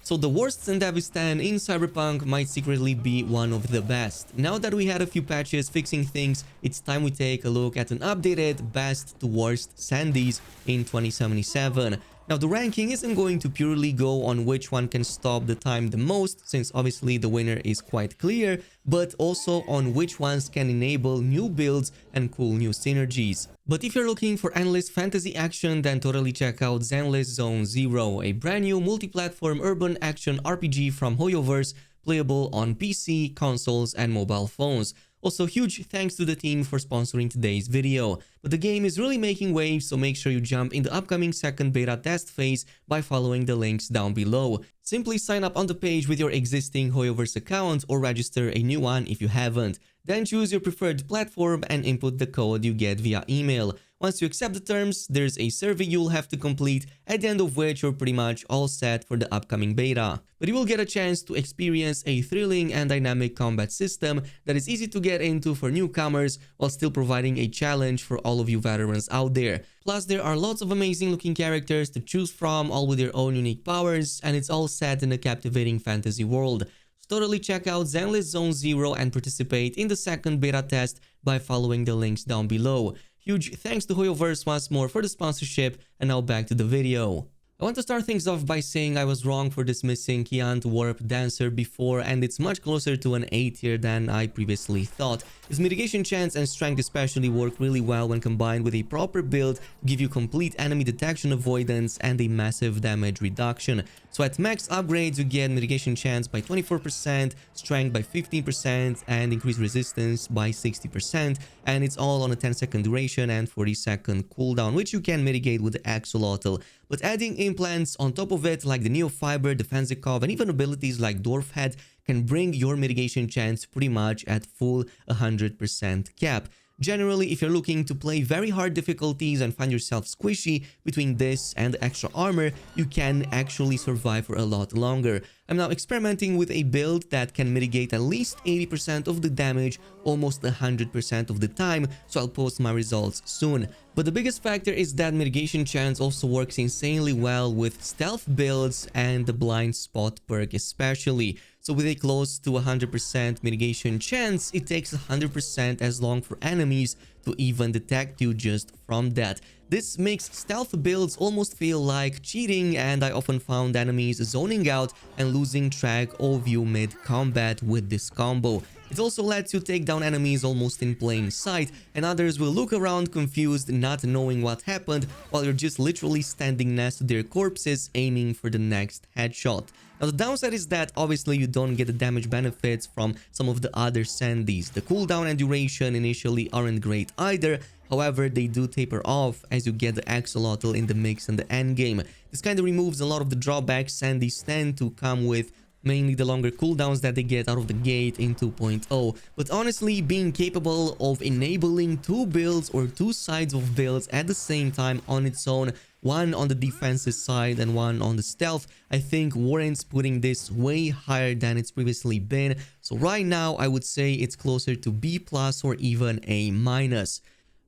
So the worst Sandevistan in Cyberpunk might secretly be one of the best. Now that we had a few patches fixing things, it's time we take a look at an updated best to worst Sandys in 2077. Now the ranking isn't going to purely go on which one can stop the time the most, since obviously the winner is quite clear, but also on which ones can enable new builds and cool new synergies. But if you're looking for endless fantasy action, then totally check out Zenless Zone Zero, a brand new multi-platform urban action RPG from HoYoverse, playable on PC, consoles, and mobile phones. Also, huge thanks to the team for sponsoring today's video. But the game is really making waves, so make sure you jump in the upcoming second beta test phase by following the links down below. Simply sign up on the page with your existing HoYoverse account or register a new one if you haven't. Then choose your preferred platform and input the code you get via email. Once you accept the terms, there's a survey you'll have to complete, at the end of which you're pretty much all set for the upcoming beta. But you will get a chance to experience a thrilling and dynamic combat system that is easy to get into for newcomers while still providing a challenge for all of you veterans out there. Plus, there are lots of amazing looking characters to choose from, all with their own unique powers, and it's all set in a captivating fantasy world. So totally check out Zenless Zone Zero and participate in the second beta test by following the links down below. Huge thanks to HoYoverse once more for the sponsorship, and now back to the video. I want to start things off by saying I was wrong for dismissing Kiant Warp Dancer before, and it's much closer to an A tier than I previously thought. His mitigation chance and strength especially work really well when combined with a proper build to give you complete enemy detection avoidance and a massive damage reduction. So at max upgrades you get mitigation chance by 24%, strength by 15%, and increased resistance by 60%, and it's all on a 10-second duration and 40-second cooldown, which you can mitigate with the Axolotl. But adding implants on top of it, like the Neofiber, Defensivkov, and even abilities like Dwarf Head, can bring your mitigation chance pretty much at full 100% cap. Generally, if you're looking to play very hard difficulties and find yourself squishy between this and the extra armor, you can actually survive for a lot longer. I'm now experimenting with a build that can mitigate at least 80% of the damage almost 100% of the time, so I'll post my results soon. But the biggest factor is that mitigation chance also works insanely well with stealth builds and the blind spot perk especially. So with a close to 100% mitigation chance, it takes 100% as long for enemies to even detect you just from that. This makes stealth builds almost feel like cheating, and I often found enemies zoning out and losing track of you mid-combat with this combo. It also lets you take down enemies almost in plain sight, and others will look around confused, not knowing what happened, while you're just literally standing next to their corpses aiming for the next headshot. Now the downside is that obviously you don't get the damage benefits from some of the other Sandys. The cooldown and duration initially aren't great either, however they do taper off as you get the Axolotl in the mix in the endgame. This kind of removes a lot of the drawbacks Sandys tend to come with, mainly the longer cooldowns that they get out of the gate in 2.0. But honestly, being capable of enabling two builds or two sides of builds at the same time on its own, one on the defensive side and one on the stealth, I think warrants putting this way higher than it's previously been. So right now I would say it's closer to B+ or even A-.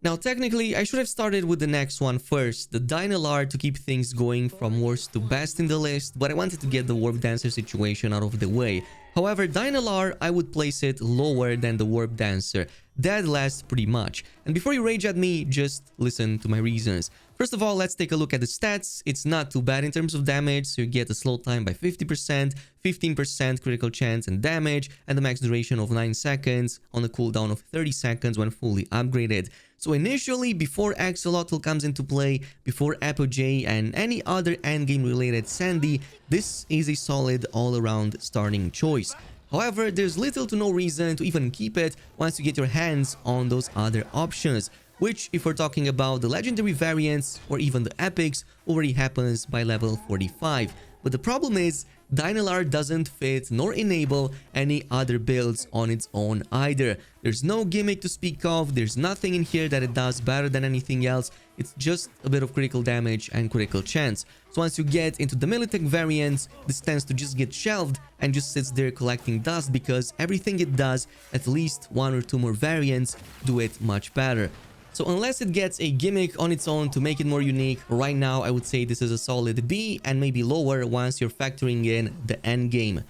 Now technically I should have started with the next one first, the Dynalar, to keep things going from worst to best in the list, but I wanted to get the Warp Dancer situation out of the way. However, Dynalar, I would place it lower than the Warp Dancer, dead last pretty much. And before you rage at me, just listen to my reasons. First of all, let's take a look at the stats. It's not too bad in terms of damage, so you get a slow time by 50%, 15% critical chance and damage, and the max duration of 9 seconds on a cooldown of 30 seconds when fully upgraded. So initially, before Axolotl comes into play, before Apogee and any other endgame related Sandy, this is a solid all-around starting choice. However, there's little to no reason to even keep it once you get your hands on those other options, which, if we're talking about the legendary variants or even the epics, already happens by level 45. But the problem is, Dynalar doesn't fit nor enable any other builds on its own either. There's no gimmick to speak of, there's nothing in here that it does better than anything else, it's just a bit of critical damage and critical chance. So once you get into the Militech variants, this tends to just get shelved and just sits there collecting dust because everything it does, at least one or two more variants, do it much better. So unless it gets a gimmick on its own to make it more unique, right now I would say this is a solid B and maybe lower once you're factoring in the end game.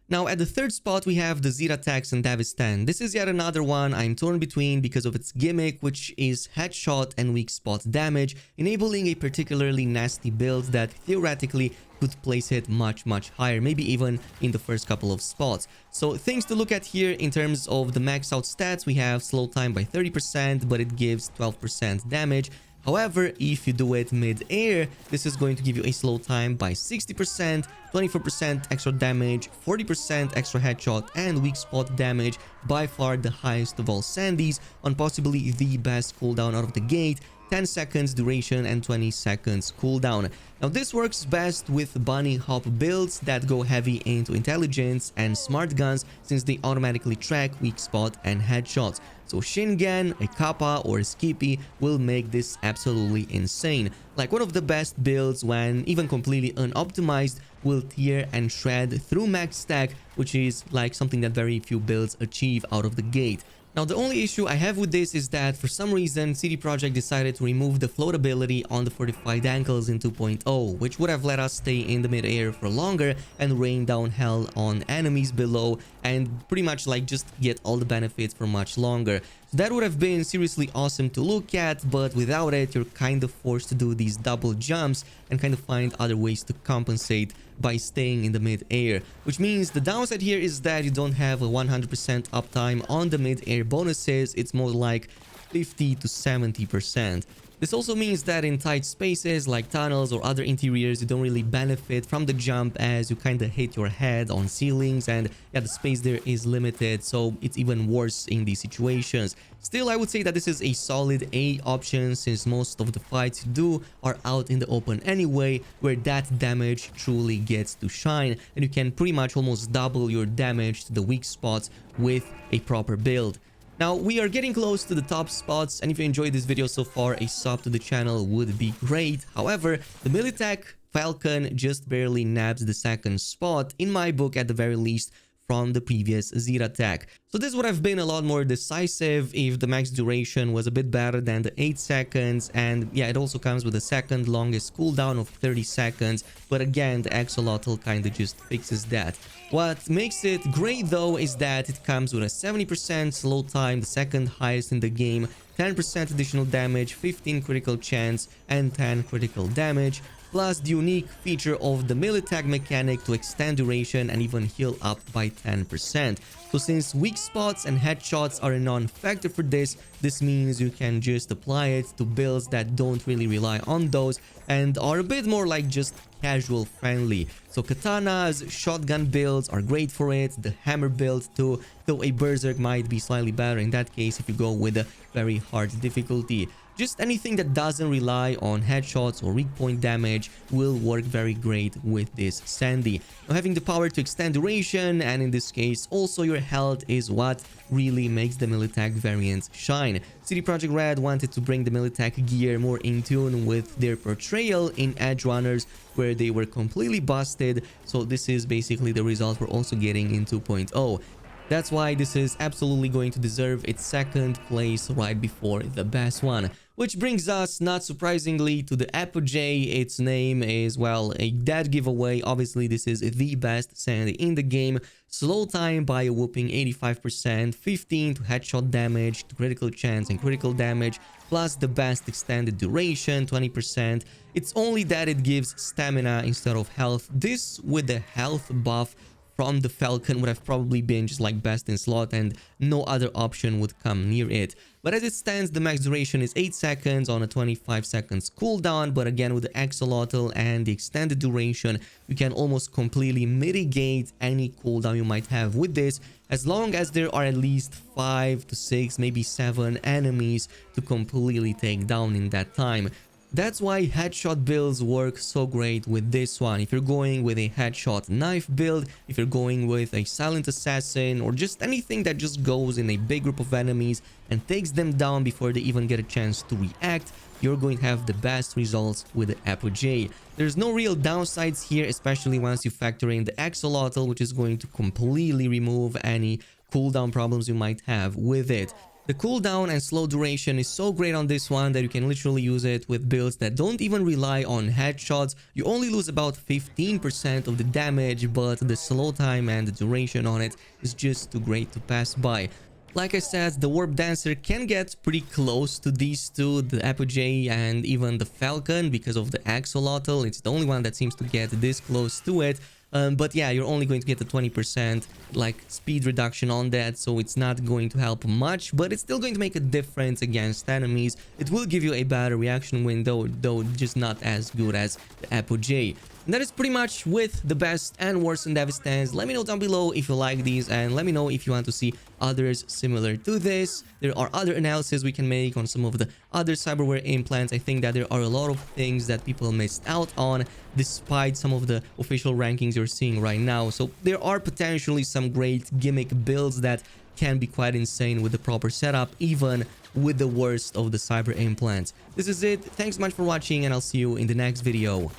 Now, at the third spot, we have the Cyberpunk Sandevistan. This is yet another one I'm torn between because of its gimmick, which is headshot and weak spot damage, enabling a particularly nasty build that theoretically could place it much higher, maybe even in the first couple of spots. So things to look at here in terms of the max out stats, we have slow time by 30%, but it gives 12% damage. However, if you do it mid-air, this is going to give you a slow time by 60%, 24% extra damage, 40% extra headshot, and weak spot damage, by far the highest of all Sandys, on possibly the best cooldown out of the gate, 10 seconds duration and 20 seconds cooldown. Now this works best with bunny hop builds that go heavy into intelligence and smart guns, since they automatically track weak spot and headshots. So Shingen, a Kappa, or a Skippy will make this absolutely insane. Like one of the best builds when even completely unoptimized will tear and shred through max stack, which is like something that very few builds achieve out of the gate. Now the only issue I have with this is that for some reason CD Projekt decided to remove the floatability on the fortified ankles in 2.0, which would have let us stay in the mid-air for longer and rain down hell on enemies below and pretty much like just get all the benefits for much longer. So that would have been seriously awesome to look at, but without it you're kind of forced to do these double jumps and kind of find other ways to compensate by staying in the mid-air, which means the downside here is that you don't have a 100% uptime on the mid-air bonuses. It's more like 50 to 70%. This also means that in tight spaces like tunnels or other interiors, you don't really benefit from the jump as you kind of hit your head on ceilings, and yeah, the space there is limited, so it's even worse in these situations. Still, I would say that this is a solid A option, since most of the fights you do are out in the open anyway, where that damage truly gets to shine, and you can pretty much almost double your damage to the weak spots with a proper build. Now, we are getting close to the top spots, and if you enjoyed this video so far, a sub to the channel would be great. However, the Militech Falcon just barely nabs the second spot, in my book at the very least, from the previous Cyberpunk. So this would have been a lot more decisive if the max duration was a bit better than the 8 seconds, and yeah, it also comes with a second longest cooldown of 30 seconds, but again, the axolotl kind of just fixes that. What makes it great though is that it comes with a 70% slow time, the second highest in the game, 10% additional damage, 15 critical chance, and 10 critical damage, plus the unique feature of the Militech mechanic to extend duration and even heal up by 10%. So since weak spots and headshots are a non-factor for this, this means you can just apply it to builds that don't really rely on those and are a bit more like just casual friendly. So katanas, shotgun builds are great for it, the hammer build too, though a berserk might be slightly better in that case if you go with a very hard difficulty. Just anything that doesn't rely on headshots or weak point damage will work very great with this Sandy. Now, having the power to extend duration, and in this case also your health, is what really makes the Militech variants shine. CD Projekt Red wanted to bring the Militech gear more in tune with their portrayal in Edge Runners, where they were completely busted, so this is basically the result we're also getting in 2.0. That's why this is absolutely going to deserve its second place right before the best one. Which brings us, not surprisingly, to the apogee. Its name is, well, a dead giveaway. Obviously, this is the best Sandy in the game. Slow time by a whooping 85%, 15 to headshot damage, to critical chance and critical damage, plus the best extended duration, 20%. It's only that it gives stamina instead of health. This with the health buff from the Falcon would have probably been just like best in slot, and no other option would come near it. But as it stands, the max duration is 8 seconds on a 25 seconds cooldown, but again with the axolotl and the extended duration, you can almost completely mitigate any cooldown you might have with this, as long as there are at least 5 to 6, maybe 7 enemies to completely take down in that time. That's why headshot builds work so great with this one. If you're going with a headshot knife build, if you're going with a silent assassin, or just anything that just goes in a big group of enemies and takes them down before they even get a chance to react, you're going to have the best results with the apogee. There's no real downsides here, especially once you factor in the axolotl, which is going to completely remove any cooldown problems you might have with it. The cooldown and slow duration is so great on this one that you can literally use it with builds that don't even rely on headshots. You only lose about 15% of the damage, but the slow time and the duration on it is just too great to pass by. Like I said, the Warp Dancer can get pretty close to these two, the Apogee and even the Falcon, because of the Axolotl. It's the only one that seems to get this close to it. But yeah, you're only going to get a 20% like speed reduction on that, so it's not going to help much, but it's still going to make a difference against enemies. It will give you a better reaction window, though just not as good as the Apogee. And that is pretty much with the best and worst Sandevistans. Let me know down below if you like these, and let me know if you want to see others similar to this. There are other analyses we can make on some of the other cyberware implants. I think that there are a lot of things that people missed out on despite some of the official rankings you're seeing right now. So there are potentially some great gimmick builds that can be quite insane with the proper setup, even with the worst of the cyber implants. This is it. Thanks so much for watching, and I'll see you in the next video.